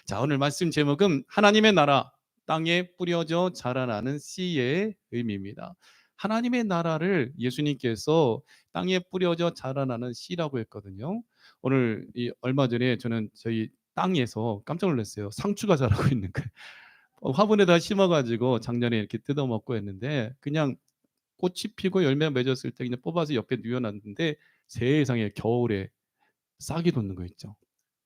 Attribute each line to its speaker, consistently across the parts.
Speaker 1: 자, 오늘 말씀 제목은 하나님의 나라, 땅에 뿌려져 자라나는 씨의 의미입니다. 하나님의 나라를 예수님께서 땅에 뿌려져 자라나는 씨라고 했거든요. 오늘 얼마 전에 저는 저희 땅에서 깜짝 놀랐어요. 상추가 자라고 있는 거예요. 화분에다 심어가지고 작년에 이렇게 뜯어먹고 했는데 그냥 꽃이 피고 열매 맺었을 때 그냥 뽑아서 옆에 뉘어놨는데 세상에 겨울에 싹이 돋는 거 있죠.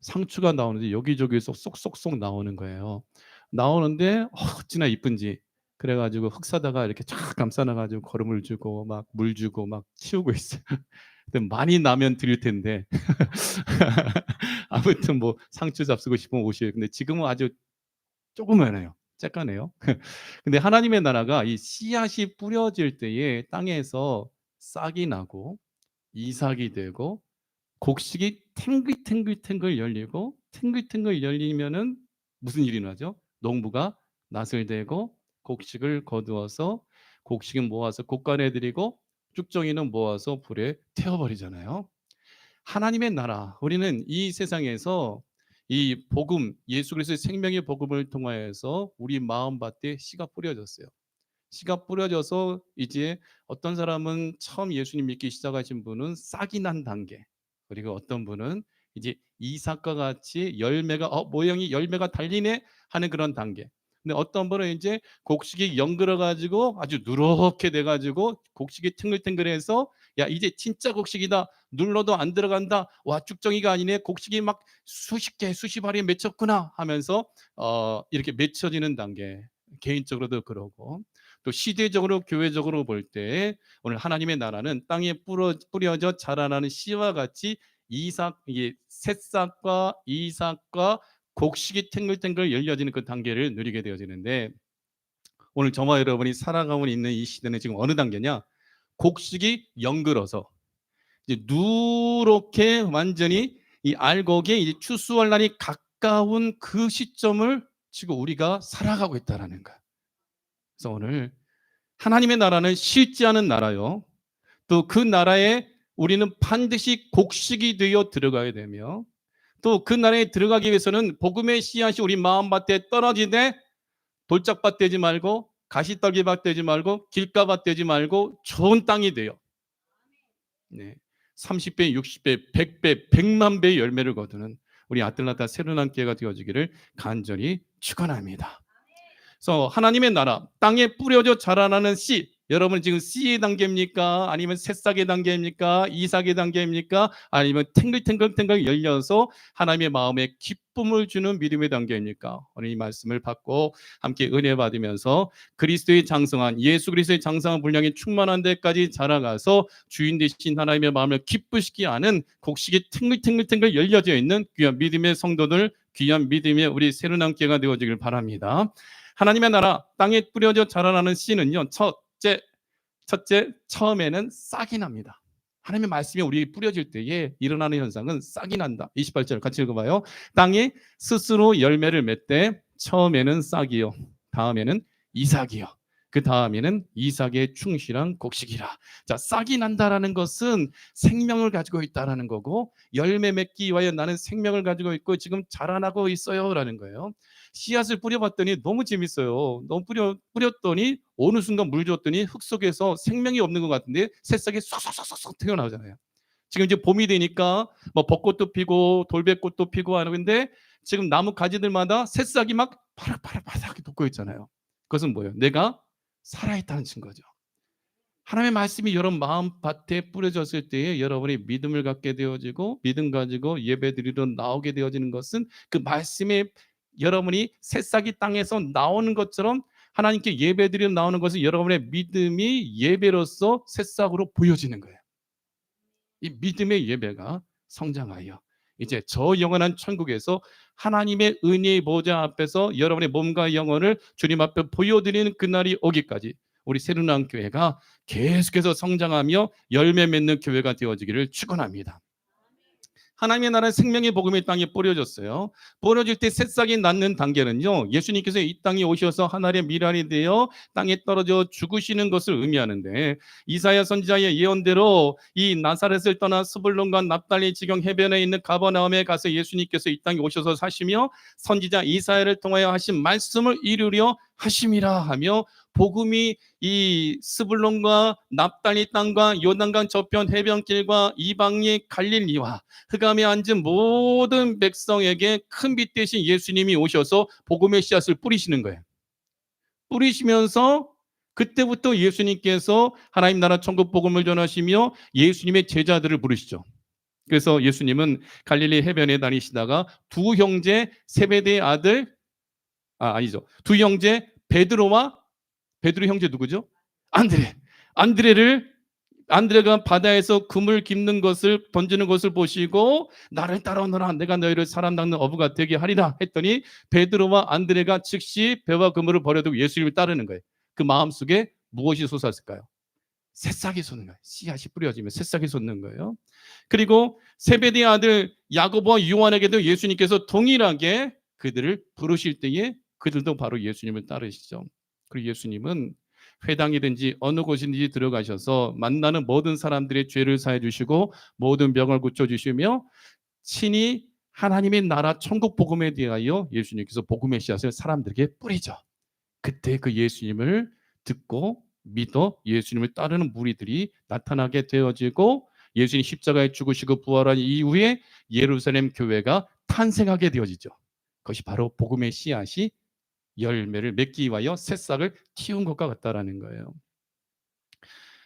Speaker 1: 상추가 나오는데 여기저기서 쏙쏙쏙 나오는 거예요. 나오는데 어찌나 이쁜지. 그래가지고 흙 사다가 이렇게 쫙 감싸놔가지고 거름을 주고 막 물 주고 막 키우고 있어요. 근데 많이 나면 드릴 텐데 아무튼 뭐 상추 잡수고 싶으면 오셔요. 근데 지금은 아주 조그마해요. 쬐까네요. 근데 하나님의 나라가 이 씨앗이 뿌려질 때에 땅에서 싹이 나고 이삭이 되고 곡식이 탱글탱글탱글 열리고 탱글탱글 열리면은 무슨 일이 나죠? 농부가 낫을 대고 곡식을 거두어서 곡식은 모아서 곡간에 들이고 쭉정이는 모아서 불에 태워버리잖아요. 하나님의 나라, 우리는 이 세상에서 이 복음, 예수 그리스도의 생명의 복음을 통하여서 우리 마음밭에 씨가 뿌려졌어요. 씨가 뿌려져서 이제 어떤 사람은 처음 예수님 믿기 시작하신 분은 싹이 난 단계, 그리고 어떤 분은 이제 이삭과 같이 열매가 모형이 열매가 달리네 하는 그런 단계. 근데 어떤 분은 이제 곡식이 연그러 가지고 아주 누렇게 돼 가지고 곡식이 탱글탱글해서 야 이제 진짜 곡식이다. 눌러도 안 들어간다. 와 쭉정이가 아니네. 곡식이 막 수십 개 수십 알이 맺혔구나 하면서 이렇게 맺혀지는 단계. 개인적으로도 그러고 또 시대적으로 교회적으로 볼 때 오늘 하나님의 나라는 땅에 뿌려져 자라나는 씨와 같이 이게 새싹과 이삭과 곡식이 탱글탱글 열려지는 그 단계를 누리게 되어지는데 오늘 저와 여러분이 살아가고 있는 이 시대는 지금 어느 단계냐? 곡식이 연글어서 이제 누렇게 완전히 이 알곡에 이제 추수할 날이 가까운 그 시점을 지금 우리가 살아가고 있다라는 거야. 그래서 오늘 하나님의 나라는 쉽지 않은 나라요. 또 그 나라에 우리는 반드시 곡식이 되어 들어가야 되며 또 그 나라에 들어가기 위해서는 복음의 씨앗이 우리 마음밭에 떨어지되 돌짝밭 되지 말고 가시떨기밭 되지 말고 길가밭 되지 말고 좋은 땅이 돼요. 네. 30배, 60배, 100배, 100만 배의 열매를 거두는 우리 아틀란타 새로운 교회가 되어지기를 간절히 축원합니다. 그래서 하나님의 나라, 땅에 뿌려져 자라나는 씨, 여러분 지금 씨의 단계입니까? 아니면 새싹의 단계입니까? 이삭의 단계입니까? 아니면 탱글탱글탱글 열려서 하나님의 마음에 기쁨을 주는 믿음의 단계입니까? 오늘 이 말씀을 받고 함께 은혜 받으면서 그리스도의 장성한 예수 그리스도의 장성한 분량이 충만한 데까지 자라가서 주인 되신 하나님의 마음을 기쁘시게 하는 곡식이 탱글탱글탱글 열려져 있는 귀한 믿음의 성도들, 귀한 믿음의 우리 새로운 교회가 되어지길 바랍니다. 하나님의 나라 땅에 뿌려져 자라나는 씨는요, 첫째 처음에는 싹이 납니다. 하나님의 말씀이 우리에게 뿌려질 때에 일어나는 현상은 싹이 난다. 28절 같이 읽어봐요. 땅이 스스로 열매를 맺되 처음에는 싹이요, 다음에는 이삭이요, 그 다음에는 이삭의 충실한 곡식이라. 자, 싹이 난다라는 것은 생명을 가지고 있다라는 거고 열매 맺기 위하여 나는 생명을 가지고 있고 지금 자라나고 있어요라는 거예요. 씨앗을 뿌려봤더니 너무 재밌어요. 너무 뿌렸더니 어느 순간 물 줬더니 흙 속에서 생명이 없는 것 같은데 새싹이 쏙쏙쏙쏙 튀어나오잖아요. 지금 이제 봄이 되니까 뭐 벚꽃도 피고 돌배꽃도 피고 하는데 지금 나무 가지들마다 새싹이 막 바삭바삭 돋고 있잖아요. 그것은 뭐예요? 내가 살아있다는 증거죠. 하나님의 말씀이 여러분 마음밭에 뿌려졌을 때에 여러분이 믿음을 갖게 되어지고 믿음 가지고 예배드리러 나오게 되어지는 것은 그 말씀에 여러분이 새싹이 땅에서 나오는 것처럼 하나님께 예배드리러 나오는 것은 여러분의 믿음이 예배로서 새싹으로 보여지는 거예요. 이 믿음의 예배가 성장하여 이제 저 영원한 천국에서 하나님의 은혜의 보좌 앞에서 여러분의 몸과 영혼을 주님 앞에 보여드리는 그날이 오기까지 우리 새로운 교회가 계속해서 성장하며 열매 맺는 교회가 되어지기를 축원합니다. 하나님의 나라의 생명의 복음이 땅에 뿌려졌어요. 뿌려질 때 새싹이 낳는 단계는요, 예수님께서 이 땅에 오셔서 하나님의 미랄이 되어 땅에 떨어져 죽으시는 것을 의미하는데, 이사야 선지자의 예언대로 이 나사렛을 떠나 스불론과 납달리 지경 해변에 있는 가버나움에 가서 예수님께서 이 땅에 오셔서 사시며 선지자 이사야를 통하여 하신 말씀을 이루려 하심이라 하며, 복음이 이 스불론과 납달리 땅과 요단강 저편 해변길과 이방의 갈릴리와 흑암에 앉은 모든 백성에게 큰 빛 대신 예수님이 오셔서 복음의 씨앗을 뿌리시는 거예요. 뿌리시면서 그때부터 예수님께서 하나님 나라 천국 복음을 전하시며 예수님의 제자들을 부르시죠. 그래서 예수님은 갈릴리 해변에 다니시다가 두 형제 세베대의 아들, 아니죠, 두 형제 베드로 형제 누구죠? 안드레가 바다에서 그물 깁는 것을, 던지는 것을 보시고 나를 따라오너라, 내가 너희를 사람 낚는 어부가 되게 하리라 했더니 베드로와 안드레가 즉시 배와 그물을 버려두고 예수님을 따르는 거예요. 그 마음속에 무엇이 솟았을까요? 새싹이 솟는 거예요. 씨앗이 뿌려지면 새싹이 솟는 거예요. 그리고 세베대의 아들 야고보와 요한에게도 예수님께서 동일하게 그들을 부르실 때에 그들도 바로 예수님을 따르시죠. 그리고 예수님은 회당이든지 어느 곳이든지 들어가셔서 만나는 모든 사람들의 죄를 사해 주시고 모든 병을 고쳐 주시며 친히 하나님의 나라 천국 복음에 대하여 예수님께서 복음의 씨앗을 사람들에게 뿌리죠. 그때 그 예수님을 듣고 믿어 예수님을 따르는 무리들이 나타나게 되어지고, 예수님 십자가에 죽으시고 부활한 이후에 예루살렘 교회가 탄생하게 되어지죠. 그것이 바로 복음의 씨앗이 열매를 맺기 위하여 새싹을 틔운 것과 같다라는 거예요.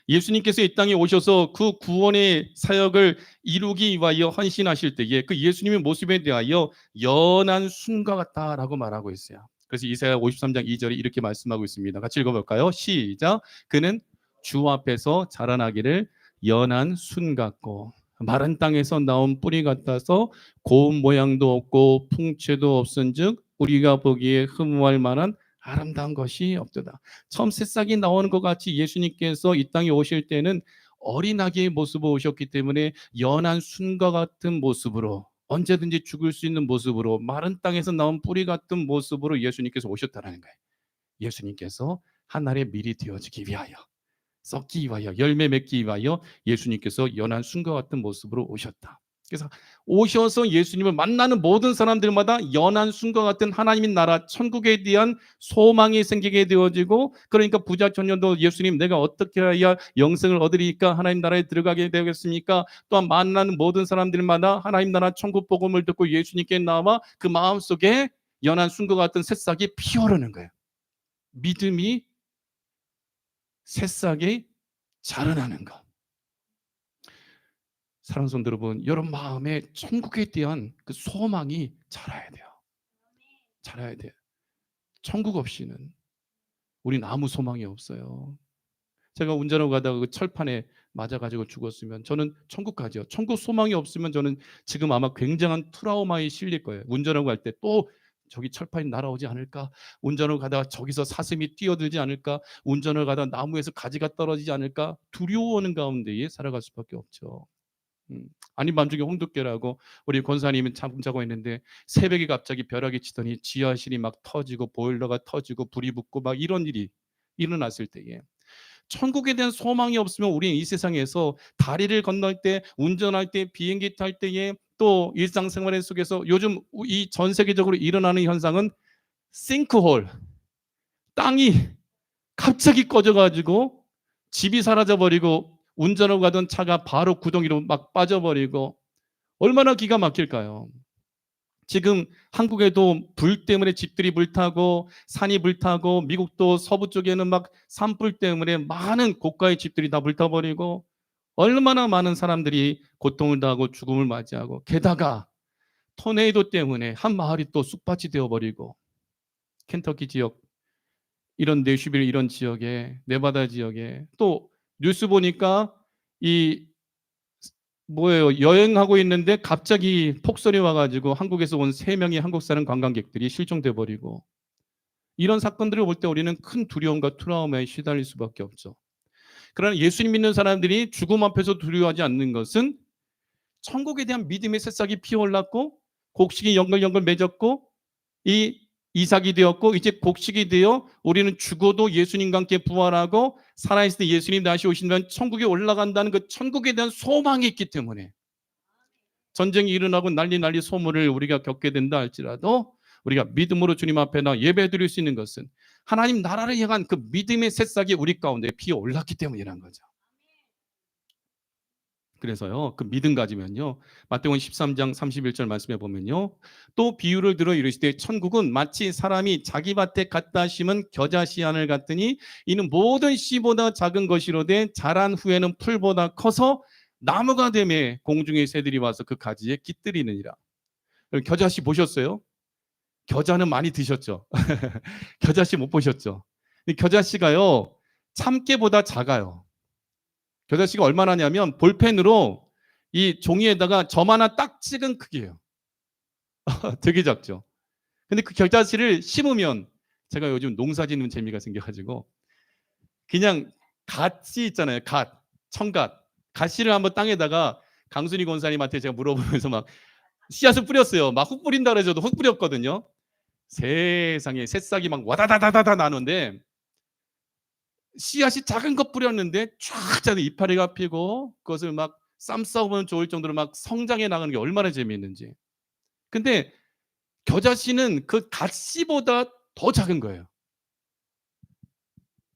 Speaker 1: 예수님께서 이 땅에 오셔서 그 구원의 사역을 이루기 위하여 헌신하실 때에 그 예수님의 모습에 대하여 연한 순과 같다라고 말하고 있어요. 그래서 이사야 53장 2절에 이렇게 말씀하고 있습니다. 같이 읽어볼까요? 시작. 그는 주 앞에서 자라나기를 연한 순 같고 마른 땅에서 나온 뿌리 같아서 고운 모양도 없고 풍채도 없은즉 우리가 보기에 흠모할 만한 아름다운 것이 없도다. 처음 새싹이 나오는 것 같이 예수님께서 이 땅에 오실 때는 어린아기의 모습으로 오셨기 때문에 연한 순과 같은 모습으로, 언제든지 죽을 수 있는 모습으로, 마른 땅에서 나온 뿌리 같은 모습으로 예수님께서 오셨다는 거예요. 예수님께서 하늘의 밀이 되어지기 위하여, 썩기 위하여, 열매 맺기 위하여 예수님께서 연한 순과 같은 모습으로 오셨다. 그래서 오셔서 예수님을 만나는 모든 사람들마다 연한 순과 같은 하나님의 나라 천국에 대한 소망이 생기게 되어지고, 그러니까 부자 청년도 예수님 내가 어떻게 해야 영생을 얻으리까, 하나님 나라에 들어가게 되겠습니까? 또한 만나는 모든 사람들마다 하나님 나라 천국 복음을 듣고 예수님께 나와 그 마음속에 연한 순과 같은 새싹이 피어오르는 거예요. 믿음이 새싹이 자라나는 것. 사랑하는 성도 여러분, 여러분 마음에 천국에 대한 그 소망이 자라야 돼요. 자라야 돼요. 천국 없이는 우린 아무 소망이 없어요. 제가 운전하고 가다가 그 철판에 맞아가지고 죽었으면 저는 천국 가죠. 천국 소망이 없으면 저는 지금 아마 굉장한 트라우마에 실릴 거예요. 운전하고 갈 때 또 저기 철판이 날아오지 않을까? 운전을 가다가 저기서 사슴이 뛰어들지 않을까? 운전을 가다가 나무에서 가지가 떨어지지 않을까? 두려워하는 가운데에 살아갈 수밖에 없죠. 아닌 밤중에 홍두깨라고 우리 권사님은 자고 있는데 새벽에 갑자기 벼락이 치더니 지하실이 막 터지고 보일러가 터지고 불이 붙고 막 이런 일이 일어났을 때에 천국에 대한 소망이 없으면 우리는 이 세상에서 다리를 건널 때, 운전할 때, 비행기 탈 때에 또 일상생활 속에서 요즘 이 전 세계적으로 일어나는 현상은 싱크홀, 땅이 갑자기 꺼져가지고 집이 사라져버리고 운전하고 가던 차가 바로 구덩이로 막 빠져버리고, 얼마나 기가 막힐까요? 지금 한국에도 불 때문에 집들이 불타고 산이 불타고, 미국도 서부 쪽에는 막 산불 때문에 많은 고가의 집들이 다 불타버리고, 얼마나 많은 사람들이 고통을 당하고 죽음을 맞이하고, 게다가 토네이도 때문에 한 마을이 또 쑥밭이 되어버리고, 켄터키 지역, 이런 내슈빌 이런 지역에, 네바다 지역에 또 뉴스 보니까 이 뭐예요, 여행하고 있는데 갑자기 폭설이 와가지고 한국에서 온 3명의 한국 사람 관광객들이 실종돼 버리고, 이런 사건들을 볼 때 우리는 큰 두려움과 트라우마에 시달릴 수밖에 없죠. 그러나 예수님 믿는 사람들이 죽음 앞에서 두려워하지 않는 것은 천국에 대한 믿음의 새싹이 피어올랐고 곡식이 연글연글 맺었고 이 이삭이 되었고 이제 곡식이 되어 우리는 죽어도 예수님과 함께 부활하고 살아있을 때 예수님 다시 오시면 천국에 올라간다는 그 천국에 대한 소망이 있기 때문에 전쟁이 일어나고 난리 소문을 우리가 겪게 된다 할지라도 우리가 믿음으로 주님 앞에 나 예배드릴 수 있는 것은 하나님 나라를 향한 그 믿음의 새싹이 우리 가운데 피어올랐기 때문이라는 거죠. 그래서요, 그 믿음 가지면요, 마태복음 13장 31절 말씀해 보면요, 또 비유를 들어 이르시되 천국은 마치 사람이 자기 밭에 갖다 심은 겨자씨 안을 같으니 이는 모든 씨보다 작은 것이로되 자란 후에는 풀보다 커서 나무가 되매 공중의 새들이 와서 그 가지에 깃들이느니라. 겨자씨 보셨어요? 겨자는 많이 드셨죠? 겨자씨 못 보셨죠? 겨자씨가요, 참깨보다 작아요. 겨자씨가 얼마나냐면 볼펜으로 이 종이에다가 점 하나 딱 찍은 크기예요. 되게 작죠. 근데 그 겨자씨를 심으면 제가 요즘 농사 짓는 재미가 생겨가지고 그냥 갓씨 있잖아요. 갓, 청갓. 갓씨를 한번 땅에다가 강순희 권사님한테 제가 물어보면서 막 씨앗을 뿌렸어요. 막 훅 뿌린다 그래서도 훅 뿌렸거든요. 세상에 새싹이 막 와다다다다다 나는데 씨앗이 작은 거 뿌렸는데 쫙 자는 이파리가 피고 그것을 막 쌈 싸우면 좋을 정도로 막 성장해 나가는 게 얼마나 재미있는지. 근데 겨자씨는 그 갓씨보다 더 작은 거예요.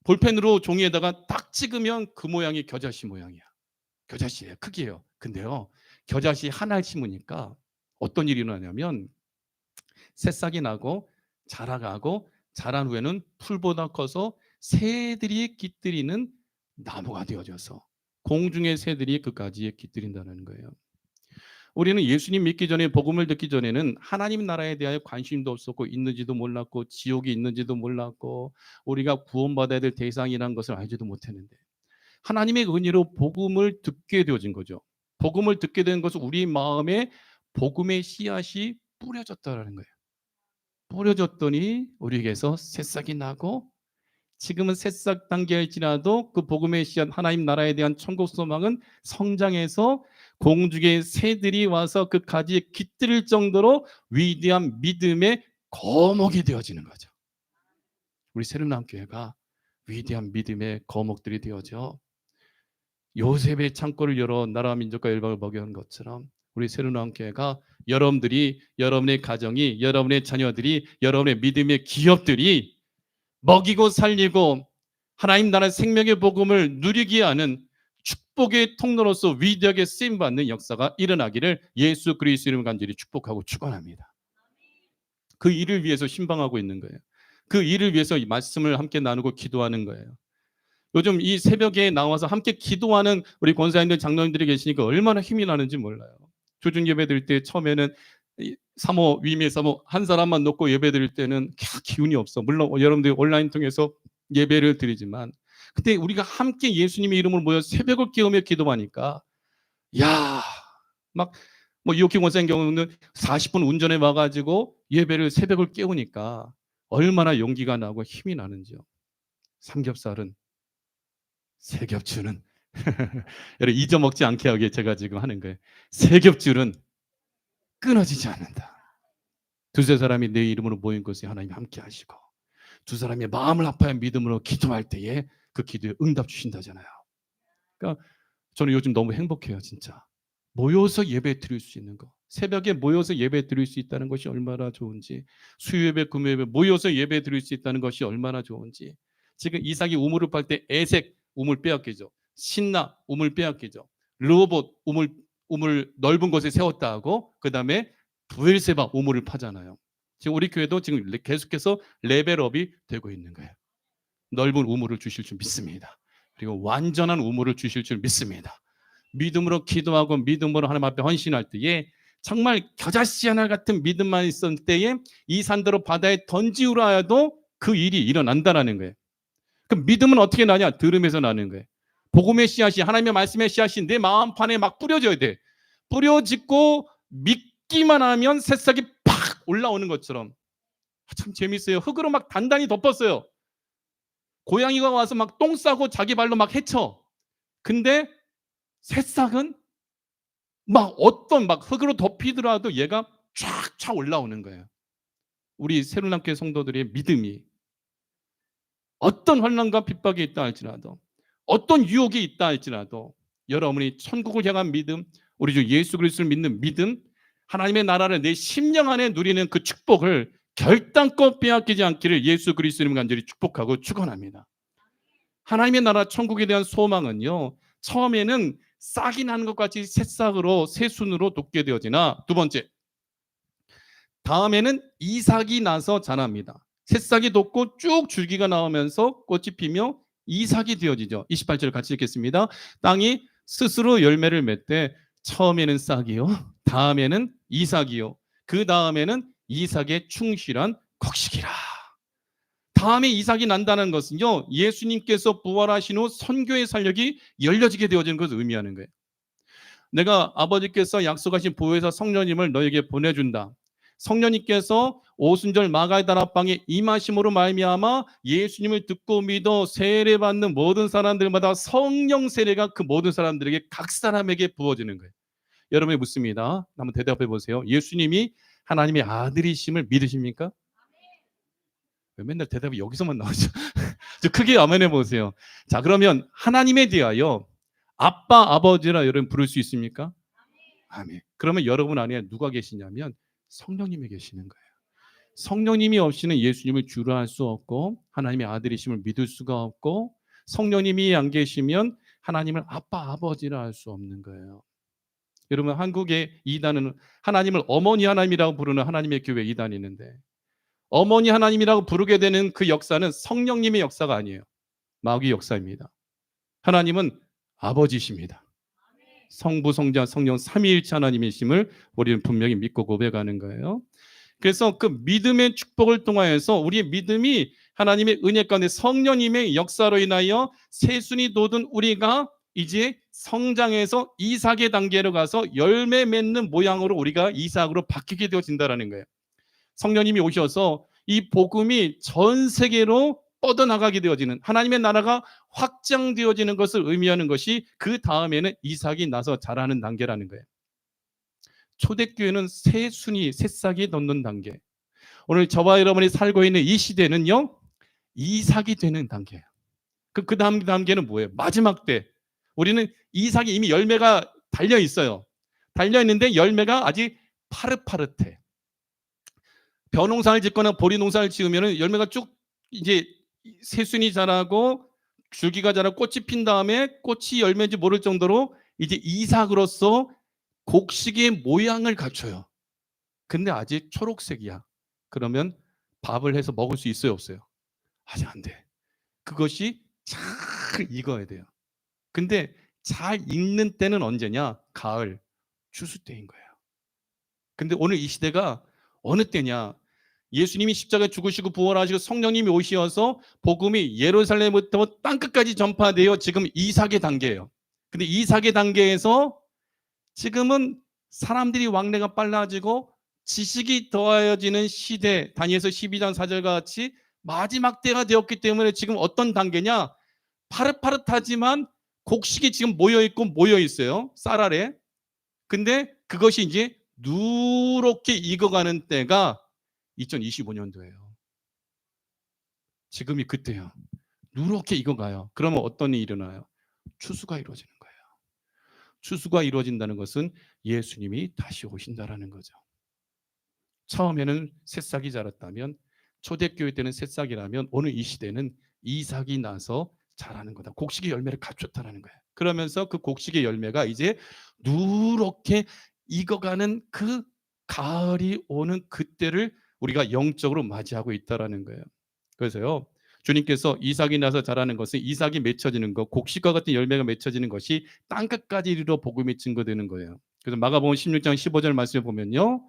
Speaker 1: 볼펜으로 종이에다가 딱 찍으면 그 모양이 겨자씨 모양이야. 겨자씨예요. 크기예요. 근데요, 겨자씨 하나를 심으니까 어떤 일이 일어나냐면 새싹이 나고 자라가고 자란 후에는 풀보다 커서 새들이 깃들이는 나무가 되어져서 공중의 새들이 그 가지에 깃들인다는 거예요. 우리는 예수님 믿기 전에 복음을 듣기 전에는 하나님 나라에 대하여 관심도 없었고 있는지도 몰랐고 지옥이 있는지도 몰랐고 우리가 구원받아야 될 대상이라는 것을 알지도 못했는데 하나님의 은혜로 복음을 듣게 되어진 거죠. 복음을 듣게 된 것은 우리 마음에 복음의 씨앗이 뿌려졌다는 거예요. 뿌려졌더니 우리에게서 새싹이 나고 지금은 새싹 단계일지라도 그 복음의 씨앗 하나님 나라에 대한 천국 소망은 성장해서 공중의 새들이 와서 그 가지에 깃들일 정도로 위대한 믿음의 거목이 되어지는 거죠. 우리 새로운 교회가 위대한 믿음의 거목들이 되어져 요셉의 창고를 열어 나라와 민족과 열방을 먹여온 것처럼 우리 새로운 교회가 여러분들이 여러분의 가정이 여러분의 자녀들이 여러분의 믿음의 기업들이 먹이고 살리고 하나님 나라의 생명의 복음을 누리게 하는 축복의 통로로서 위대하게 쓰임받는 역사가 일어나기를 예수 그리스도 이름으로 간절히 축복하고 축원합니다. 그 일을 위해서 신방하고 있는 거예요. 그 일을 위해서 이 말씀을 함께 나누고 기도하는 거예요. 요즘 이 새벽에 나와서 함께 기도하는 우리 권사님들 장로님들이 계시니까 얼마나 힘이 나는지 몰라요. 조중 예배 드릴 때 처음에는 사모 위메 사모 한 사람만 놓고 예배 드릴 때는 기운이 없어. 물론 여러분들이 온라인 통해서 예배를 드리지만 그때 우리가 함께 예수님의 이름을 모여 새벽을 깨우며 기도하니까 야 막 뭐 이옥희 권사님 경우는 40분 운전해 와가지고 예배를 새벽을 깨우니까 얼마나 용기가 나고 힘이 나는지요. 삼겹살은 세겹줄은 여러분 잊어먹지 않게 하게 제가 지금 하는 거예요. 세겹줄은 끊어지지 않는다. 두세 사람이 내 이름으로 모인 것에 하나님 함께 하시고 두 사람의 마음을 아파야 믿음으로 기도할 때에 그 기도에 응답 주신다잖아요. 그러니까 저는 요즘 너무 행복해요. 진짜 모여서 예배 드릴 수 있는 거, 새벽에 모여서 예배 드릴 수 있다는 것이 얼마나 좋은지, 수요예배 금요예배 모여서 예배 드릴 수 있다는 것이 얼마나 좋은지. 지금 이삭이 우물을 팔 때 에색 우물 빼앗기죠. 신나 우물 빼앗기죠. 르호봇 우물 넓은 곳에 세웠다 하고 그 다음에 브엘세바 우물을 파잖아요. 지금 우리 교회도 지금 계속해서 레벨업이 되고 있는 거예요. 넓은 우물을 주실 줄 믿습니다. 그리고 완전한 우물을 주실 줄 믿습니다. 믿음으로 기도하고 믿음으로 하나님 앞에 헌신할 때에 정말 겨자씨 하나 같은 믿음만 있을 때에 이 산더러 바다에 던지우라 해도 그 일이 일어난다는 거예요. 그 믿음은 어떻게 나냐? 들음에서 나는 거예요. 복음의 씨앗이 하나님의 말씀의 씨앗이 내 마음판에 막 뿌려져야 돼. 뿌려짓고 믿기만 하면 새싹이 팍 올라오는 것처럼. 참 재밌어요. 흙으로 막 단단히 덮었어요. 고양이가 와서 막 똥 싸고 자기 발로 막 헤쳐. 근데 새싹은 막 어떤 막 흙으로 덮이더라도 얘가 쫙쫙 올라오는 거예요. 우리 새로남교회 성도들의 믿음이 어떤 환난과 핍박이 있다 할지라도, 어떤 유혹이 있다 할지라도 여러분이 천국을 향한 믿음, 우리 주 예수 그리스도를 믿는 믿음, 하나님의 나라를 내 심령 안에 누리는 그 축복을 결단코 빼앗기지 않기를 예수 그리스도님 간절히 축복하고 축원합니다. 하나님의 나라 천국에 대한 소망은요, 처음에는 싹이 나는 것 같이 새싹으로 새순으로 돋게 되어지나, 두 번째, 다음에는 이삭이 나서 자랍니다. 새싹이 돋고 쭉 줄기가 나오면서 꽃이 피며 이삭이 되어지죠. 28절 같이 읽겠습니다. 땅이 스스로 열매를 맺되 처음에는 싹이요, 다음에는 이삭이요, 그 다음에는 이삭의 충실한 곡식이라. 다음에 이삭이 난다는 것은요, 예수님께서 부활하신 후 선교의 살력이 열려지게 되어지는 것을 의미하는 거예요. 내가 아버지께서 약속하신 보혜사 성령님을 너에게 보내준다. 성령님께서 오순절 마가의 다락방에 임하심으로 말미암아 예수님을 듣고 믿어 세례받는 모든 사람들마다 성령 세례가 그 모든 사람들에게 각 사람에게 부어지는 거예요. 여러분이 묻습니다. 한번 대답해 보세요. 예수님이 하나님의 아들이심을 믿으십니까? 왜 맨날 대답이 여기서만 나오죠? 좀 크게 아멘해 보세요. 자, 그러면 하나님에 대하여 아빠, 아버지라 여러분 부를 수 있습니까? 아멘. 그러면 여러분 안에 누가 계시냐면 성령님이 계시는 거예요. 성령님이 없이는 예수님을 주로 할 수 없고 하나님의 아들이심을 믿을 수가 없고, 성령님이 안 계시면 하나님을 아빠, 아버지라 할 수 없는 거예요. 여러분, 한국의 이단은 하나님을 어머니 하나님이라고 부르는 하나님의 교회 이단이 있는데, 어머니 하나님이라고 부르게 되는 그 역사는 성령님의 역사가 아니에요. 마귀 역사입니다. 하나님은 아버지십니다. 성부, 성자, 성령 삼위일체 하나님이심을 우리는 분명히 믿고 고백하는 거예요. 그래서 그 믿음의 축복을 통하여서 우리의 믿음이 하나님의 은혜 가운데 성령님의 역사로 인하여 새순이 돋은 우리가 이제 성장해서 이삭의 단계로 가서 열매 맺는 모양으로 우리가 이삭으로 바뀌게 되어진다는 거예요. 성령님이 오셔서 이 복음이 전 세계로 뻗어나가게 되어지는, 하나님의 나라가 확장되어지는 것을 의미하는 것이 그 다음에는 이삭이 나서 자라는 단계라는 거예요. 초대교회는 새순이, 새싹이 돋는 단계. 오늘 저와 여러분이 살고 있는 이 시대는요, 이삭이 되는 단계예요. 그 다음 단계는 뭐예요? 마지막 때. 우리는 이삭이 이미 열매가 달려 있어요. 달려 있는데 열매가 아직 파릇파릇해. 벼농사를 짓거나 보리농사를 지으면 열매가 쭉 이제 새순이 자라고 줄기가 자라고 꽃이 핀 다음에 꽃이 열매인지 모를 정도로 이제 이삭으로서 곡식의 모양을 갖춰요. 근데 아직 초록색이야. 그러면 밥을 해서 먹을 수 있어요, 없어요? 아직 안 돼. 그것이 잘 익어야 돼요. 근데 잘 익는 때는 언제냐? 가을, 추수 때인 거예요. 근데 오늘 이 시대가 어느 때냐? 예수님이 십자가에 죽으시고 부활하시고 성령님이 오셔서 복음이 예루살렘부터 땅끝까지 전파되어 지금 이삭의 단계예요. 근데 이삭의 단계에서 지금은 사람들이 왕래가 빨라지고 지식이 더하여지는 시대, 다니엘서 12장 4절과 같이 마지막 때가 되었기 때문에 지금 어떤 단계냐? 파릇파릇하지만 곡식이 지금 모여있고 모여있어요. 쌀 아래. 근데 그것이 이제 누렇게 익어가는 때가 2025년도예요. 지금이 그때요. 누렇게 익어가요. 그러면 어떤 일이 일어나요? 추수가 이루어지는 거예요. 추수가 이루어진다는 것은 예수님이 다시 오신다라는 거죠. 처음에는 새싹이 자랐다면, 초대교회 때는 새싹이라면 오늘 이 시대는 이삭이 나서 자라는 거다. 곡식의 열매를 갖췄다라는 거예요. 그러면서 그 곡식의 열매가 이제 누렇게 익어가는 그 가을이 오는 그때를 우리가 영적으로 맞이하고 있다라는 거예요. 그래서요, 주님께서 이삭이 나서 자라는 것은 이삭이 맺혀지는 것, 곡식과 같은 열매가 맺혀지는 것이 땅끝까지 이르러 복음이 증거되는 거예요. 그래서 마가복음 16장 15절 말씀을 보면요,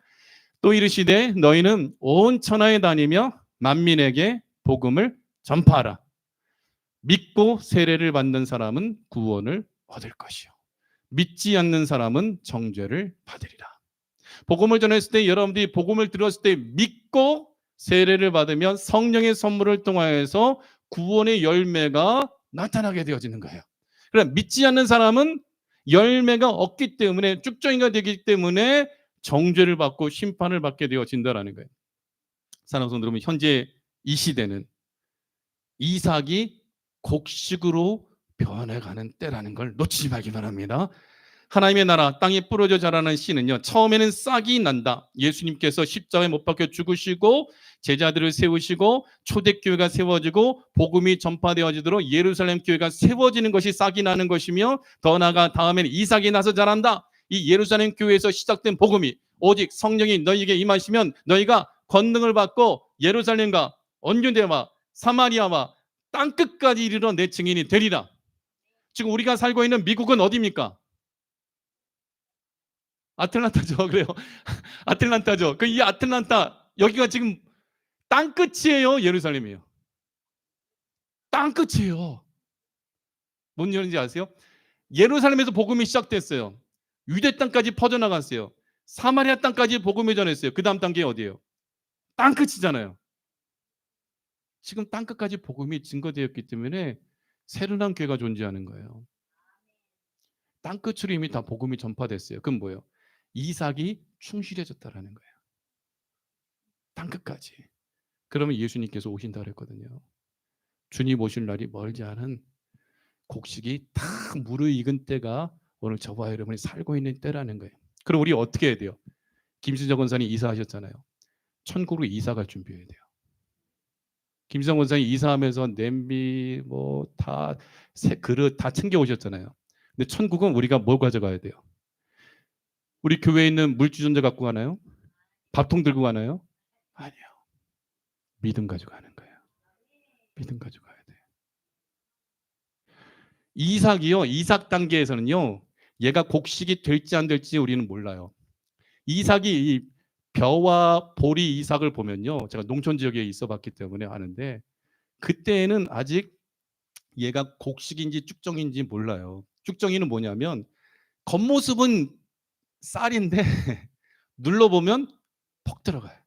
Speaker 1: 또 이르시되 너희는 온 천하에 다니며 만민에게 복음을 전파하라. 믿고 세례를 받는 사람은 구원을 얻을 것이요, 믿지 않는 사람은 정죄를 받으리라. 복음을 전했을 때, 여러분들이 복음을 들었을 때 믿고 세례를 받으면 성령의 선물을 통하여서 구원의 열매가 나타나게 되어지는 거예요. 그러나 믿지 않는 사람은 열매가 없기 때문에 쭉정이가 되기 때문에 정죄를 받고 심판을 받게 되어진다라는 거예요. 사랑하는 성도 여러분, 현재 이 시대는 이삭이 곡식으로 변해가는 때라는 걸 놓치지 말기 바랍니다. 하나님의 나라 땅에 뿌려져 자라는 씨는요, 처음에는 싹이 난다. 예수님께서 십자가에 못 박혀 죽으시고 제자들을 세우시고 초대교회가 세워지고 복음이 전파되어지도록 예루살렘 교회가 세워지는 것이 싹이 나는 것이며, 더 나아가 다음에는 이삭이 나서 자란다. 이 예루살렘 교회에서 시작된 복음이 오직 성령이 너희에게 임하시면 너희가 권능을 받고 예루살렘과 언유대와 사마리아와 땅끝까지 이르러 내 증인이 되리라. 지금 우리가 살고 있는 미국은 어디입니까? 아틀란타죠. 그래요. 아틀란타죠. 그 이 아틀란타 여기가 지금 땅끝이에요. 예루살렘이에요. 땅끝이에요. 뭔 일인지 아세요? 예루살렘에서 복음이 시작됐어요. 유대 땅까지 퍼져나갔어요. 사마리아 땅까지 복음이 전했어요. 그 다음 단계 어디예요? 땅끝이잖아요. 지금 땅끝까지 복음이 증거되었기 때문에 새로운 교회가 존재하는 거예요. 땅끝으로 이미 다 복음이 전파됐어요. 그럼 뭐예요? 이삭이 충실해졌다라는 거예요. 땅끝까지. 그러면 예수님께서 오신다 그랬거든요. 주님 오실 날이 멀지 않은, 곡식이 다 무르익은 때가 오늘 저와 여러분이 살고 있는 때라는 거예요. 그럼 우리 어떻게 해야 돼요? 김신정 권사님 이사하셨잖아요. 천국으로 이사갈 준비해야 돼요. 김신정 권사님 이사하면서 냄비 다 새 그릇 다 챙겨 오셨잖아요. 근데 천국은 우리가 뭘 가져가야 돼요? 우리 교회에 있는 물주전자 갖고 가나요? 밥통 들고 가나요? 아니요. 믿음 가지고 가는 거예요. 믿음 가지고 가야 돼요. 이삭이요. 이삭 단계에서는요. 얘가 곡식이 될지 안 될지 우리는 몰라요. 이삭이 이 벼와 보리 이삭을 보면요. 제가 농촌 지역에 있어 봤기 때문에 아는데, 그때에는 아직 얘가 곡식인지 쭉정인지 몰라요. 쭉정이는 뭐냐면 겉모습은 쌀인데 눌러보면 퍽 들어가요.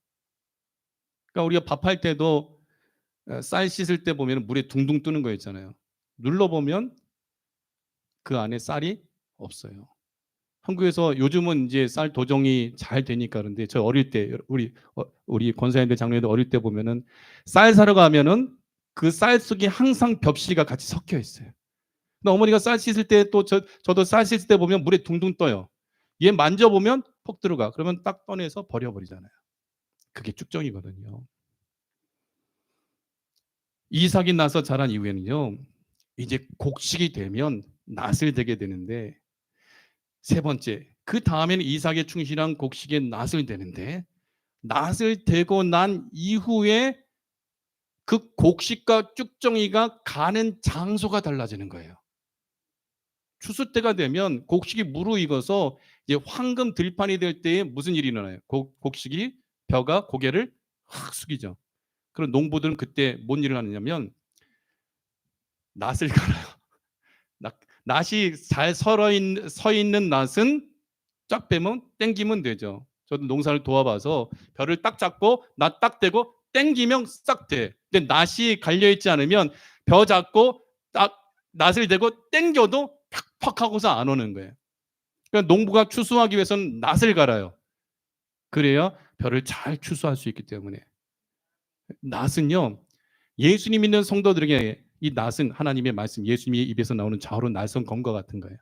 Speaker 1: 그러니까 우리가 밥할 때도 쌀 씻을 때 보면 물에 둥둥 뜨는 거 있잖아요. 눌러보면 그 안에 쌀이 없어요. 한국에서 요즘은 이제 쌀 도정이 잘 되니까 그런데 저 어릴 때 우리 권사님들 장로님들 어릴 때 보면은 쌀 사러 가면은 그 쌀 속에 항상 벽시가 같이 섞여 있어요. 근데 어머니가 쌀 씻을 때 또 저도 쌀 씻을 때 보면 물에 둥둥 떠요. 얘 만져보면 퍽 들어가. 그러면 딱 꺼내서 버려버리잖아요. 그게 쭉정이거든요. 이삭이 나서 자란 이후에는요, 이제 곡식이 되면 낫을 되게 되는데, 세 번째, 그 다음에는 이삭에 충실한 곡식의 낫을 되는데, 낫을 되고 난 이후에 그 곡식과 쭉정이가 가는 장소가 달라지는 거예요. 추수 때가 되면 곡식이 무르익어서 이제 황금 들판이 될 때에 무슨 일이 일어나요? 곡식이 벼가 고개를 확 숙이죠. 그럼 농부들은 그때 뭔 일을 하느냐면 낫을 갈아요. 낫이 잘 서 있는 낫은 쫙 빼면 땡기면 되죠. 저도 농사를 도와봐서 벼를 딱 잡고 낫 딱 대고 땡기면 싹 돼. 근데 낫이 갈려 있지 않으면 벼 잡고 딱 낫을 대고 땡겨도 팍팍 하고서 안 오는 거예요. 그러니까 농부가 추수하기 위해서는 낫을 갈아요. 그래야 벼를 잘 추수할 수 있기 때문에. 낫은요, 예수님 믿는 성도들에게 이 낫은 하나님의 말씀, 예수님의 입에서 나오는 좌우로 날선 검과 같은 거예요.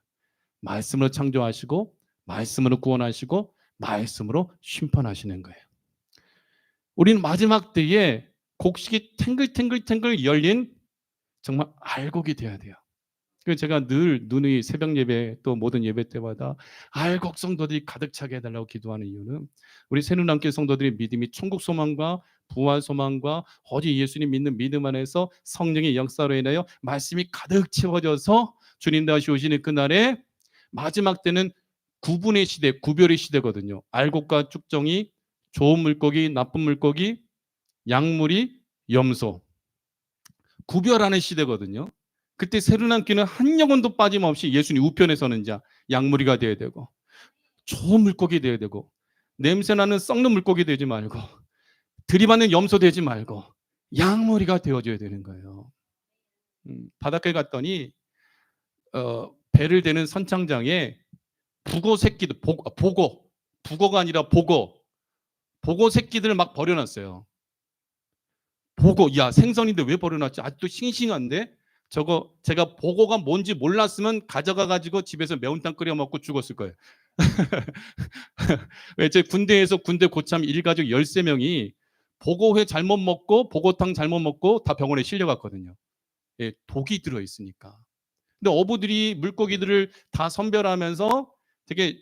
Speaker 1: 말씀으로 창조하시고 말씀으로 구원하시고 말씀으로 심판하시는 거예요. 우리는 마지막 때에 곡식이 탱글탱글 열린 정말 알곡이 되어야 돼요. 그래서 제가 늘 누누이 새벽 예배 또 모든 예배 때마다 알곡 성도들이 가득 차게 해달라고 기도하는 이유는, 우리 새누남교 성도들의 믿음이 천국 소망과 부활 소망과 오직 예수님 믿는 믿음 안에서 성령의 역사로 인하여 말씀이 가득 채워져서 주님 다시 오시는 그날에 마지막 때는 구분의 시대, 구별의 시대거든요. 알곡과 쭉정이, 좋은 물고기, 나쁜 물고기, 약물이, 염소, 구별하는 시대거든요. 그때 새로운 귀는 한 영혼도 빠짐없이 예수님 우편에 서는 자, 약물이가 되어야 되고, 좋은 물고기 되어야 되고, 냄새나는 썩는 물고기 되지 말고, 들이받는 염소 되지 말고 약물이가 되어줘야 되는 거예요. 바닷가에 갔더니 배를 대는 선창장에 북어 새끼들, 북어가 아니라 복어 새끼들을 막 버려놨어요. 야, 생선인데 왜 버려놨지? 아직도 싱싱한데? 저거 제가 복어가 뭔지 몰랐으면 가져가 가지고 집에서 매운탕 끓여 먹고 죽었을 거예요. 왜 제 군대에서 군대 고참 일가족 13명이 복어회 잘못 먹고 복어탕 잘못 먹고 다 병원에 실려갔거든요. 예, 독이 들어 있으니까. 근데 어부들이 물고기들을 다 선별하면서 되게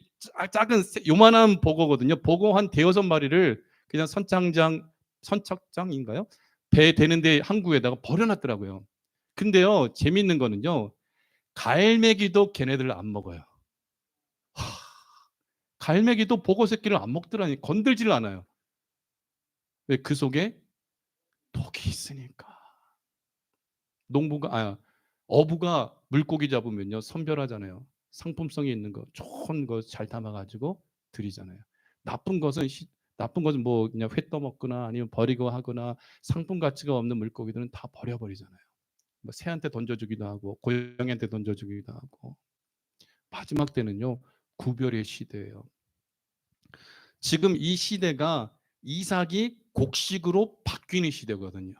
Speaker 1: 작은 요만한 복어거든요. 복어 한 대여섯 마리를 그냥 선착장인가요? 배 대는데 항구에다가 버려놨더라고요. 근데요, 재밌는 거는요, 갈매기도 걔네들을 안 먹어요. 갈매기도 복어 새끼를 안 먹더라니. 건들지를 않아요. 왜? 그 속에 독이 있으니까. 어부가 물고기 잡으면요, 선별하잖아요. 상품성이 있는 거, 좋은 거 잘 담아가지고 드리잖아요. 나쁜 것은 뭐 그냥 회 떠먹거나 아니면 버리고 하거나 상품 가치가 없는 물고기들은 다 버려버리잖아요. 뭐 새한테 던져주기도 하고 고양이한테 던져주기도 하고. 마지막 때는요, 구별의 시대예요. 지금 이 시대가 이삭이 곡식으로 바뀌는 시대거든요.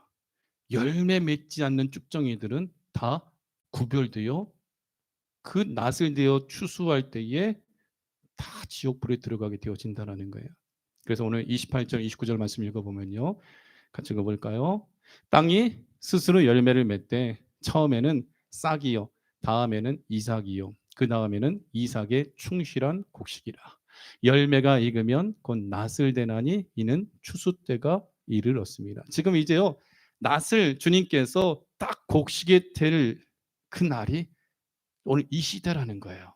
Speaker 1: 열매 맺지 않는 쭉정이들은 다 구별되어 그 낫을 되어 추수할 때에 다 지옥불에 들어가게 되어진다는 거예요. 그래서 오늘 28절, 29절 말씀 읽어보면요. 같이 읽어볼까요? 땅이 스스로 열매를 맺되 처음에는 싹이요, 다음에는 이삭이요, 그 다음에는 이삭의 충실한 곡식이라. 열매가 익으면 곧 낫을 대나니 이는 추수 때가 이르렀습니다. 지금 이제요, 낫을 주님께서 딱 곡식에 될 그 날이 오늘 이 시대라는 거예요.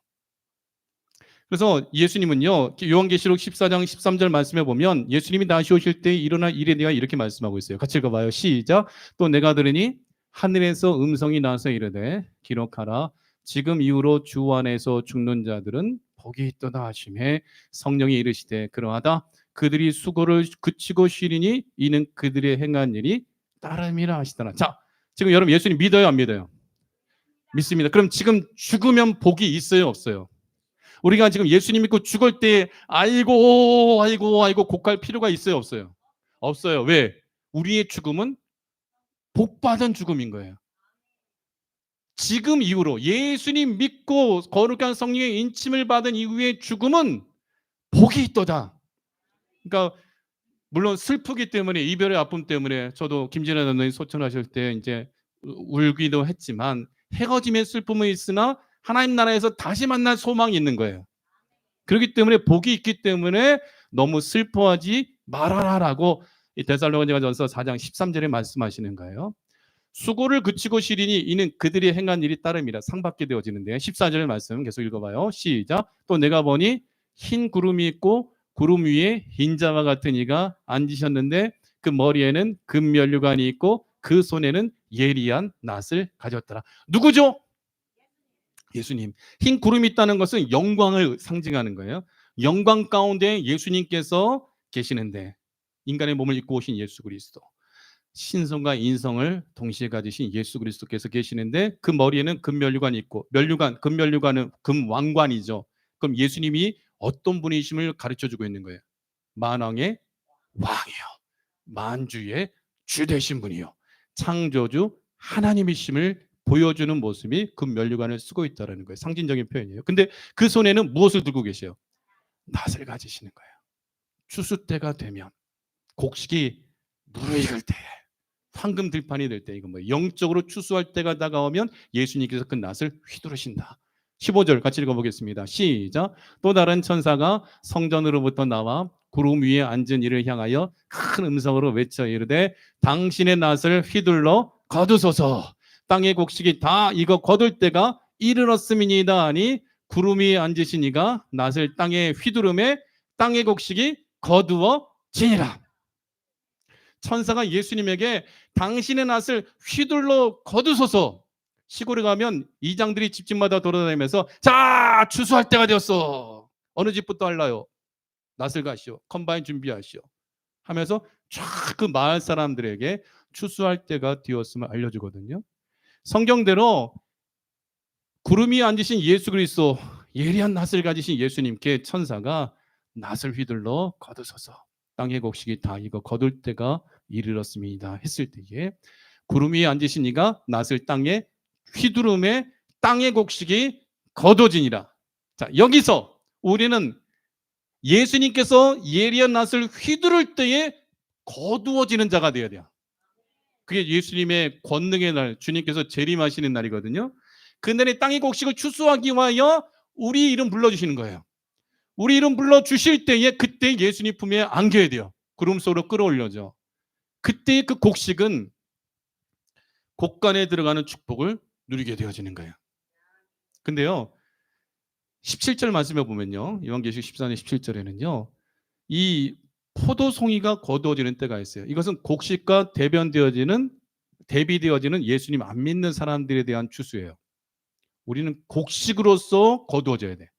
Speaker 1: 그래서 예수님은요, 요한계시록 14장 13절 말씀에 보면 예수님이 다시 오실 때 일어날 일에 대하여 이렇게 말씀하고 있어요. 같이 읽어봐요. 시작. 또 내가 들으니 하늘에서 음성이 나서 이르되 기록하라. 지금 이후로 주 안에서 죽는 자들은 복이 있도다 하시매 성령이 이르시되 그러하다. 그들이 수고를 그치고 쉬리니 이는 그들의 행한 일이 따름이라 하시더라. 자, 지금 여러분 예수님 믿어요, 안 믿어요? 믿습니다. 그럼 지금 죽으면 복이 있어요, 없어요? 우리가 지금 예수님 믿고 죽을 때 아이고 곡할 필요가 있어요, 없어요? 없어요. 왜? 우리의 죽음은 복받은 죽음인 거예요. 지금 이후로 예수님 믿고 거룩한 성령의 인침을 받은 이후의 죽음은 복이 있도다. 그러니까 물론 슬프기 때문에, 이별의 아픔 때문에 저도 김진아 선생님 소천하실 때 이제 울기도 했지만 헤어짐의 슬픔은 있으나 하나님 나라에서 다시 만날 소망이 있는 거예요. 그렇기 때문에 복이 있기 때문에 너무 슬퍼하지 말아라라고 이 데살로니가전서 4장 13절에 말씀하시는 거예요. 수고를 그치고 쉬리니 이는 그들이 행한 일이 따름이라. 상받게 되어지는데 14절 말씀 계속 읽어봐요. 시작. 또 내가 보니 흰 구름이 있고 구름 위에 흰자와 같은 이가 앉으셨는데 그 머리에는 금면류관이 있고 그 손에는 예리한 낫을 가졌더라. 누구죠? 예수님. 흰 구름이 있다는 것은 영광을 상징하는 거예요. 영광 가운데 예수님께서 계시는데, 인간의 몸을 입고 오신 예수 그리스도, 신성과 인성을 동시에 가지신 예수 그리스도께서 계시는데 그 머리에는 금면류관이 있고, 금면류관은 금왕관이죠. 그럼 예수님이 어떤 분이심을 가르쳐주고 있는 거예요? 만왕의 왕이요, 만주의 주 되신 분이요, 창조주 하나님이심을 보여주는 모습이 금면류관을 쓰고 있다는 거예요. 상징적인 표현이에요. 근데 그 손에는 무엇을 들고 계세요? 낫을 가지시는 거예요. 추수 때가 되면, 곡식이 무르익을 때, 황금 들판이 될 때, 이거 뭐 영적으로 추수할 때가 다가오면 예수님께서 그 낫을 휘두르신다. 15절 같이 읽어보겠습니다. 시작. 또 다른 천사가 성전으로부터 나와 구름 위에 앉은 이를 향하여 큰 음성으로 외쳐 이르되 당신의 낫을 휘둘러 거두소서. 땅의 곡식이 다 익어 거둘 때가 이르렀음이니이다 하니 구름 위에 앉으신 이가 낫을 땅에 휘두르매 땅의 곡식이 거두어지니라. 천사가 예수님에게 당신의 낫을 휘둘러 거두소서. 시골에 가면 이장들이 집집마다 돌아다니면서 자, 추수할 때가 되었어. 어느 집부터 할라요? 낫을 가시오. 컴바인 준비하시오. 하면서 쫙 그 마을 사람들에게 추수할 때가 되었음을 알려주거든요. 성경대로 구름 위에 앉으신 예수 그리스도, 예리한 낫을 가지신 예수님께 천사가 낫을 휘둘러 거두소서, 땅의 곡식이 다 익어 거둘 때가 이르렀습니다 했을 때에, 구름 위에 앉으신 이가 낫을 땅에 휘두름에 땅의 곡식이 거둬지니라. 자, 여기서 우리는 예수님께서 예리한 낫을 휘두를 때에 거두어지는 자가 되어야 돼요. 그게 예수님의 권능의 날, 주님께서 재림하시는 날이거든요. 그날에 땅의 곡식을 추수하기 위하여 우리 이름 불러주시는 거예요. 우리 이름 불러주실 때에 그때 예수님 품에 안겨야 돼요. 구름 속으로 끌어올려져. 그때 그 곡식은 곡간에 들어가는 축복을 누리게 되어지는 거예요. 근데요, 17절 말씀해 보면요, 요한계시록 14장 17절에는요 이 포도송이가 거두어지는 때가 있어요. 이것은 곡식과 대비되어지는 예수님 안 믿는 사람들에 대한 추수예요. 우리는 곡식으로서 거두어져야 돼.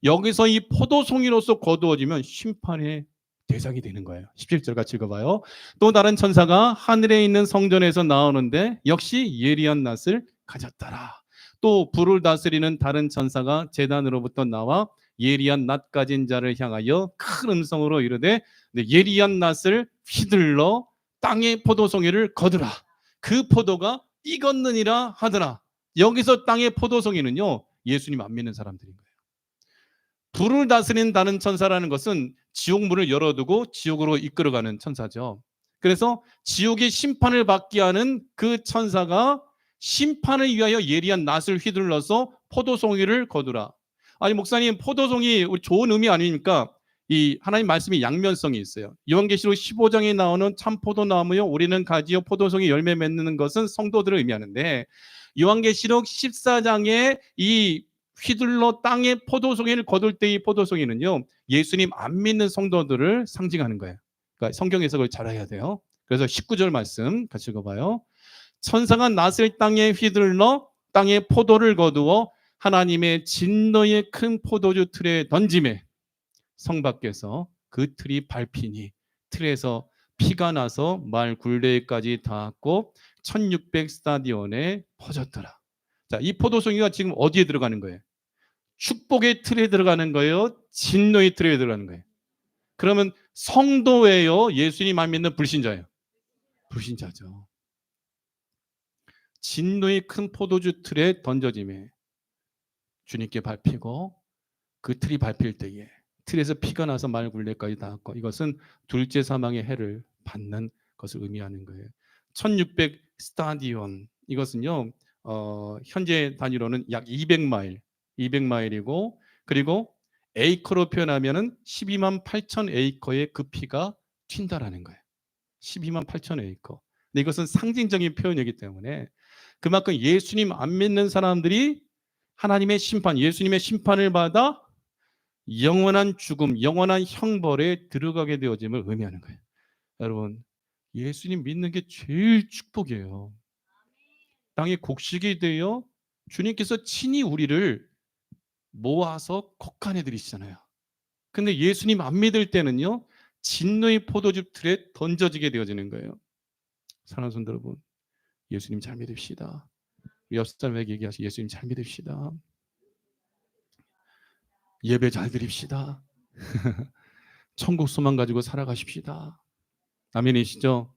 Speaker 1: 여기서 이 포도송이로서 거두어지면 심판의 대상이 되는 거예요. 17절 같이 읽어봐요. 또 다른 천사가 하늘에 있는 성전에서 나오는데 역시 예리한 낫을 가졌더라. 또 불을 다스리는 다른 천사가 제단으로부터 나와 예리한 낫 가진 자를 향하여 큰 음성으로 이르되 예리한 낫을 휘둘러 땅의 포도송이를 거두라. 그 포도가 익었느니라 하더라. 여기서 땅의 포도송이는요, 예수님 안 믿는 사람들인 거예요. 불을 다스리는 다른 천사라는 것은 지옥문을 열어두고 지옥으로 이끌어가는 천사죠. 그래서 지옥의 심판을 받게 하는 그 천사가 심판을 위하여 예리한 낫을 휘둘러서 포도송이를 거두라. 아니 목사님, 포도송이 우리 좋은 의미 아닙니까? 이 하나님 말씀이 양면성이 있어요. 요한계시록 15장에 나오는 참포도 나무요 우리는 가지요 포도송이 열매 맺는 것은 성도들을 의미하는데, 요한계시록 14장에 이 휘둘러 땅에 포도송이를 거둘 때의 포도송이는요 예수님 안 믿는 성도들을 상징하는 거예요. 그러니까 성경 해석을 잘 해야 돼요. 그래서 19절 말씀 같이 읽어봐요. 천사가 낫을 땅에 휘둘러 땅에 포도를 거두어 하나님의 진노의 큰 포도주 틀에 던짐에 성 밖에서 그 틀이 밟히니 틀에서 피가 나서 말 굴레까지 닿았고 1600 스타디온에 퍼졌더라. 자, 이 포도송이가 지금 어디에 들어가는 거예요? 축복의 틀에 들어가는 거예요? 진노의 틀에 들어가는 거예요? 그러면 성도예요? 예수님 안 믿는 불신자예요? 불신자죠. 진노의 큰 포도주 틀에 던져짐에 주님께 밟히고 그 틀이 밟힐 때에 틀에서 피가 나서 말 굴레까지 닿았고, 이것은 둘째 사망의 해를 받는 것을 의미하는 거예요. 1600 스타디온, 이것은요 현재 단위로는 약 200마일이고, 그리고 에이커로 표현하면은 12만 8천 에이커의 그 피가 튄다라는 거예요. 12만 8천 에이커. 근데 이것은 상징적인 표현이기 때문에 그만큼 예수님 안 믿는 사람들이 하나님의 심판, 예수님의 심판을 받아 영원한 죽음, 영원한 형벌에 들어가게 되어짐을 의미하는 거예요. 여러분, 예수님 믿는 게 제일 축복이에요. 땅의 곡식이 되어 주님께서 친히 우리를 모아서 곡간해 드리시잖아요. 근데 예수님 안 믿을 때는요 진노의 포도주 틀에 던져지게 되어지는 거예요. 사랑하는 성도 여러분, 예수님 잘 믿읍시다. 옆 사람에게 얘기하시, 예수님 잘 믿읍시다. 예배 잘 드립시다. 천국 소망 가지고 살아가십시다. 아멘이시죠?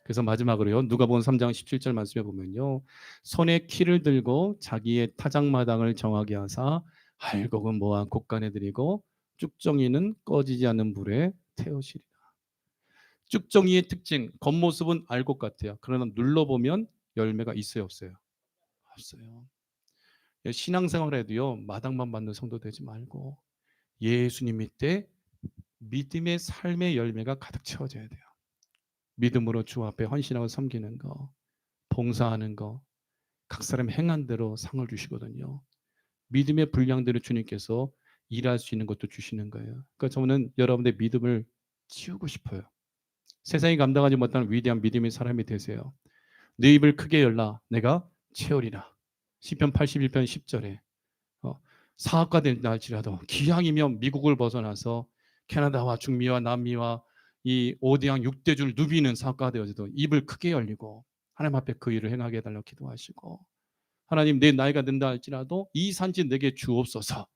Speaker 1: 그래서 마지막으로요, 누가복음 3장 17절 말씀해 보면요, 손에 키를 들고 자기의 타작마당을 정하게 하사 알곡은 모아 곡간에 드리고 쭉정이는 꺼지지 않는 불에 태우시리라. 쭉정이의 특징, 겉모습은 알곡 같아요. 그러나 눌러보면 열매가 있어요, 없어요? 없어요. 신앙생활에도요 마당만 받는 성도 되지 말고 예수님 밑에 믿음의 삶의 열매가 가득 채워져야 돼요. 믿음으로 주 앞에 헌신하고 섬기는 거, 봉사하는 거, 각 사람 행한 대로 상을 주시거든요. 믿음의 분량대로 주님께서 일할 수 있는 것도 주시는 거예요. 그러니까 저는 여러분의 믿음을 키우고 싶어요. 세상이 감당하지 못하는 위대한 믿음의 사람이 되세요. 내 입을 크게 열라 내가 채우리라. 시편 81편 10절에 사학가 된날지라도 기왕이면 미국을 벗어나서 캐나다와 중미와 남미와 이 5대양 6대주를 누비는 사학가 되어져도 입을 크게 열리고 하나님 앞에 그 일을 행하게 해달라고 기도하시고, 하나님 내 나이가 든다 할지라도 이 산지 내게 주옵소서.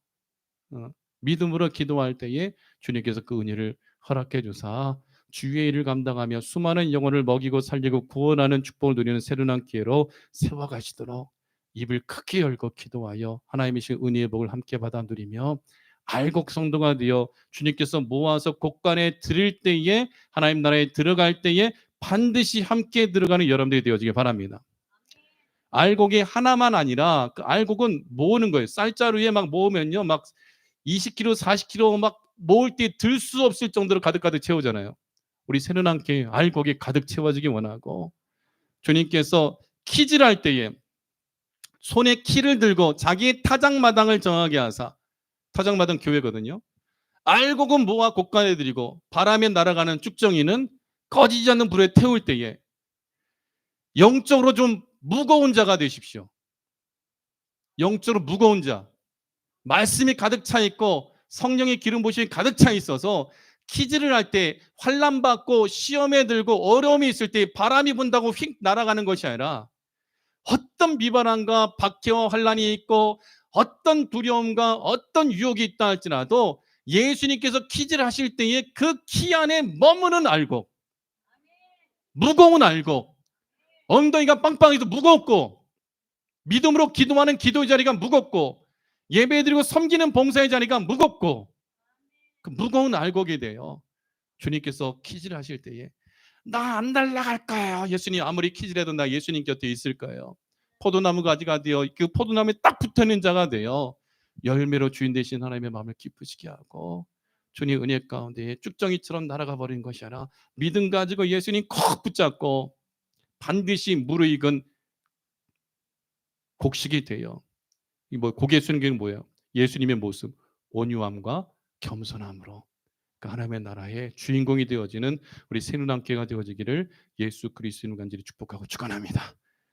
Speaker 1: 어, 믿음으로 기도할 때에 주님께서 그 은혜를 허락해 주사 주의 일을 감당하며 수많은 영혼을 먹이고 살리고 구원하는 축복을 누리는 새로운 기회로 세워가시도록 입을 크게 열고 기도하여 하나님의 신 은혜의 복을 함께 받아 누리며 알곡 성도가 되어 주님께서 모아서 곳간에 드릴 때에 하나님 나라에 들어갈 때에 반드시 함께 들어가는 여러분들이 되어지길 바랍니다. 알곡이 하나만 아니라 그 알곡은 모으는 거예요. 쌀자루에 막 모으면요, 막 20kg, 40kg 막 모을 때 들 수 없을 정도로 가득가득 채우잖아요. 우리 새로남께 알곡이 가득 채워지기 원하고 주님께서 키질 할 때에 손에 키를 들고 자기의 타작마당을 정하게 하사 타작마당 교회거든요. 알곡은 모아 곳간에 들이고 바람에 날아가는 쭉정이는 꺼지지 않는 불에 태울 때에 영적으로 좀 무거운 자가 되십시오. 영적으로 무거운 자. 말씀이 가득 차 있고 성령의 기름 부심이 가득 차 있어서 키즈를 할 때 환난 받고 시험에 들고 어려움이 있을 때 바람이 분다고 휙 날아가는 것이 아니라 어떤 비바람과 박해와 환난이 있고 어떤 두려움과 어떤 유혹이 있다 할지라도 예수님께서 키즈를 하실 때에 그 키 안에 머무는 알곡, 무거운 알곡, 엉덩이가 빵빵해도 무겁고 믿음으로 기도하는 기도의 자리가 무겁고 예배드리고 섬기는 봉사의 자리가 무겁고 그 무거운 알곡이 돼요. 주님께서 키질 하실 때에 나 안 날아갈 거예요. 예수님 아무리 키질해도 나 예수님 곁에 있을 거예요. 포도나무 가지가 되어 그 포도나무에 딱 붙어있는 자가 되어 열매로 주인 되신 하나님의 마음을 기쁘시게 하고 주님 은혜 가운데 쭉정이처럼 날아가 버린 것이 아니라 믿음 가지고 예수님 콕 붙잡고 반드시 무르익은 곡식이 돼요. 이 뭐 고개 숙이는 게 뭐예요? 예수님의 모습, 온유함과 겸손함으로 그 하나님의 나라의 주인공이 되어지는 우리 새누남교회가 되어지기를 예수 그리스도의 간절히 축복하고 축원합니다.